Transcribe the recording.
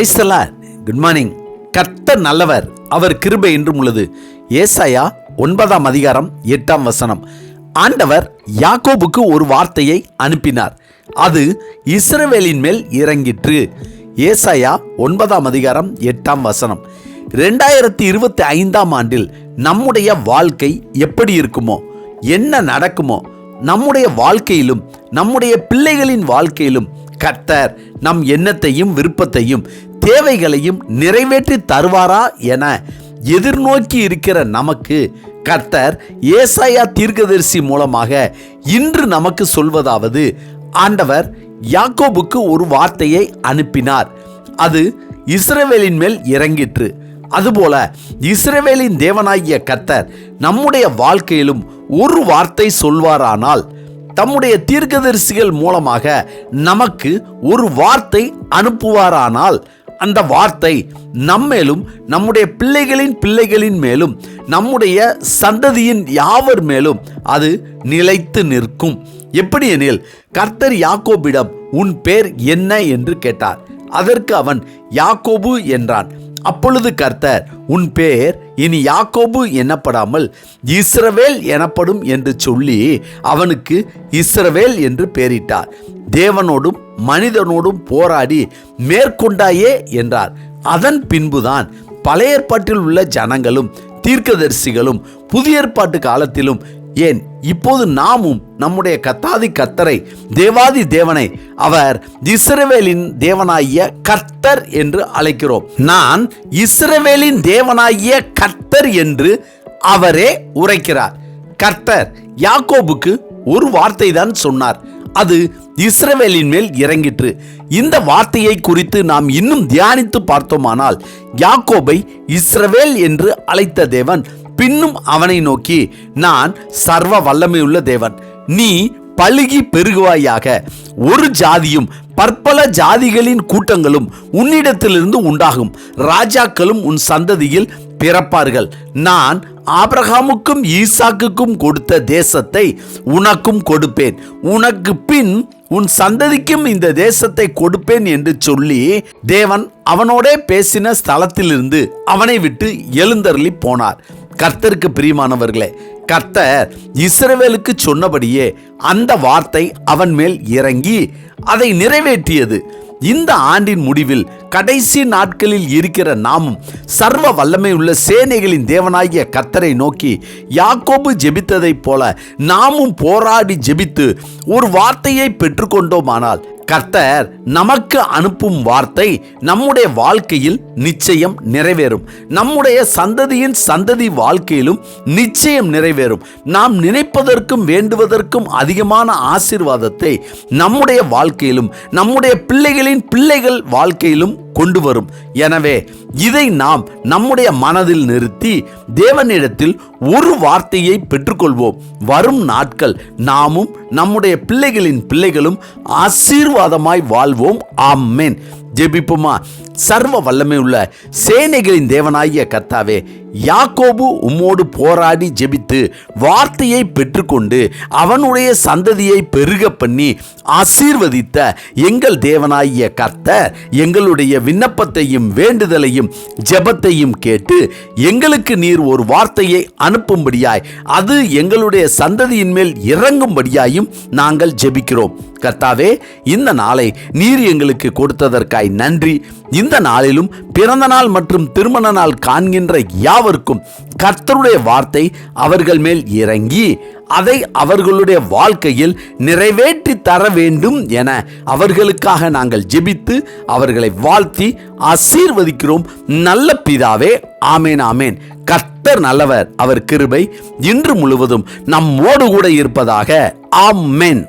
Praise the Lord. Good morning. கர்த்தர் நல்லவர், அவர் கிருபை என்றும் உள்ளது. ஏசாயா 9ஆம் அதிகாரம் 8ஆம் வசனம். ஆண்டவர் யாக்கோபுக்கு ஒரு வார்த்தையை அனுப்பினார், அது இஸ்ரவேலின் மேல் இறங்கிற்று. ஏசாயா 9ஆம் அதிகாரம் 8ஆம் வசனம். 2025ஆம் ஆண்டில் நம்முடைய வாழ்க்கை எப்படி இருக்குமோ, என்ன நடக்குமோ, நம்முடைய வாழ்க்கையிலும் நம்முடைய பிள்ளைகளின் வாழ்க்கையிலும் கர்த்தர் நம் எண்ணத்தையும் விருப்பத்தையும் தேவைகளையும் நிறைவேற்றி தருவாரா என எதிர்நோக்கி இருக்கிற நமக்கு கர்த்தர் ஏசாயா தீர்க்கதரிசி மூலமாக இன்று நமக்கு சொல்வதாவது, ஆண்டவர் யாக்கோபுக்கு ஒரு வார்த்தையை அனுப்பினார், அது இஸ்ரவேலின் மேல் இறங்கிற்று. அதுபோல இஸ்ரவேலின் தேவனாகிய கர்த்தர் நம்முடைய வாழ்க்கையிலும் ஒரு வார்த்தை சொல்வாரானால், தம்முடைய தீர்க்கதரிசிகள் மூலமாக நமக்கு ஒரு வார்த்தை அனுப்புவாரானால், அந்த வார்த்தை நம்மேலும் நம்முடைய பிள்ளைகளின் மேலும் நம்முடைய சந்ததியின் யாவர் மேலும் அது நிலைத்து நிற்கும். எப்படி எனில், கர்த்தர் யாக்கோபிடம் உன் பேர் என்ன என்று கேட்டார். அதற்கு அவன் யாக்கோபு என்றான். அப்பொழுது கர்த்தர், உன் பேர் இனி யாக்கோபு எனப்படாமல் இஸ்ரவேல் எனப்படும் என்று சொல்லி அவனுக்கு இஸ்ரவேல் என்று பெயரிட்டார். தேவனோடும் மனிதனோடும் போராடி மேற்கொண்டாயே என்றார். அதன் பின்புதான் பழைய ஏற்பாட்டில் உள்ள ஜனங்களும் தீர்க்கதரிசிகளும் புதிய ஏற்பாட்டு காலத்திலும், ஏன் இப்போது நாமும் நம்முடைய கர்த்தாதி கர்த்தரை, தேவாதி தேவனை அவர் இஸ்ரவேலின் தேவனாகிய கர்த்தர் என்று அழைக்கிறோம். நான் இஸ்ரவேலின் தேவனாகிய கர்த்தர் என்று அவரே உரைக்கிறார். கர்த்தர் யாக்கோபுக்கு ஒரு வார்த்தை தான் சொன்னார், அது இஸ்ரவேலின் மேல் இறங்கிற்று. இந்த வார்த்தையை குறித்து நாம் இன்னும் தியானித்து பார்த்தோமானால், யாக்கோபை இஸ்ரவேல் என்று அழைத்த தேவன் பின்னும் அவனை நோக்கி, நான் சர்வ வல்லமையுள்ள தேவன், நீ பலுகி பெருகுவாயாக, ஒரு ஜாதியும் பற்பல ஜாதிகளின் கூட்டங்களும் உன்னிடத்திலிருந்து உண்டாகும், ராஜாக்களும் உன் சந்ததியில் பிறப்பார்கள், நான் ஆபிரகாமுக்கும் ஈசாக்குக்கும் கொடுத்த தேசத்தை உனக்கும் கொடுப்பேன், உனக்கு பின் உன் சந்ததிக்கும் இந்த தேசத்தை கொடுப்பேன் என்று சொல்லி தேவன் அவனோடே பேசின ஸ்தலத்திலிருந்து அவனை விட்டு எழுந்தருளி போனார். கர்த்தருக்கு பிரியமானவர்களே, கர்த்தர் இஸ்ரவேலுக்கு சொன்னபடியே அந்த வார்த்தை அவன் மேல் இறங்கி அதை நிறைவேற்றியது. இந்த ஆண்டின் முடிவில் கடைசி நாட்களில் இருக்கிற நாமும் சர்வ வல்லமை உள்ள சேனைகளின் தேவனாகிய கர்த்தரை நோக்கி யாக்கோபு ஜெபித்ததைப் போல நாமும் போராடி ஜெபித்து ஒரு வார்த்தையை பெற்றுக்கொண்டோமானால், கர்த்தர் நமக்கு அனுப்பும் வார்த்தை நம்முடைய வாழ்க்கையில் நிச்சயம் நிறைவேறும். நம்முடைய சந்ததியின் சந்ததி வாழ்க்கையிலும் நிச்சயம் நிறைவேறும். நாம் நினைப்பதற்கும் வேண்டுவதற்கும் அதிகமான ஆசீர்வாதத்தை நம்முடைய வாழ்க்கையிலும் நம்முடைய பிள்ளைகளின் பிள்ளைகள் வாழ்க்கையிலும் கொண்டு வரும். எனவே இதை நாம் நம்முடைய மனதில் நிறுத்தி தேவனிடத்தில் ஒரு வார்த்தையை பெற்றுக்கொள்வோம். வரும் நாட்கள் நாமும் நம்முடைய பிள்ளைகளின் பிள்ளைகளும் ஆசீர்வாதமாய் வாழ்வோம். ஆமென். ஜெபிப்போமா. சர்வ வல்லமை உள்ள சேனைகளின் தேவனாகிய கர்த்தாவே, யாக்கோபு உம்மோடு போராடி ஜெபித்து வார்த்தையை பெற்றுக்கொண்டு அவனுடைய சந்ததியை பெருக பண்ணி ஆசீர்வதித்த எங்கள் தேவனாகிய கர்த்தர் எங்களுடைய விண்ணப்பத்தையும் வேண்டுதலையும் ஜெபத்தையும் கேட்டு எங்களுக்கு நீர் ஒரு வார்த்தையை அனுப்பும்படியாய், அது எங்களுடைய சந்ததியின் மேல் இறங்கும்படியாயும் நாங்கள் ஜெபிக்கிறோம். கர்த்தாவே, இந்த நாளை நீர் எங்களுக்கு கொடுத்ததற்காய் நன்றி. இந்த நாளிலும் பிறந்த நாள் மற்றும் திருமண நாள் காண்கின்ற யாவருக்கும் கர்த்தருடைய வார்த்தை அவர்கள் மேல் இறங்கி அதை அவர்களுடைய வாழ்க்கையில் நிறைவேற்றி தர வேண்டும் என அவர்களுக்காக நாங்கள் ஜெபித்து அவர்களை வாழ்த்தி ஆசீர்வதிக்கிறோம். நல்ல பிதாவே, ஆமேன் ஆமேன். கர்த்தர் நல்லவர், அவர் கிருபை இன்று முழுவதும் நம்மோடு கூட இருப்பதாக. ஆமென்.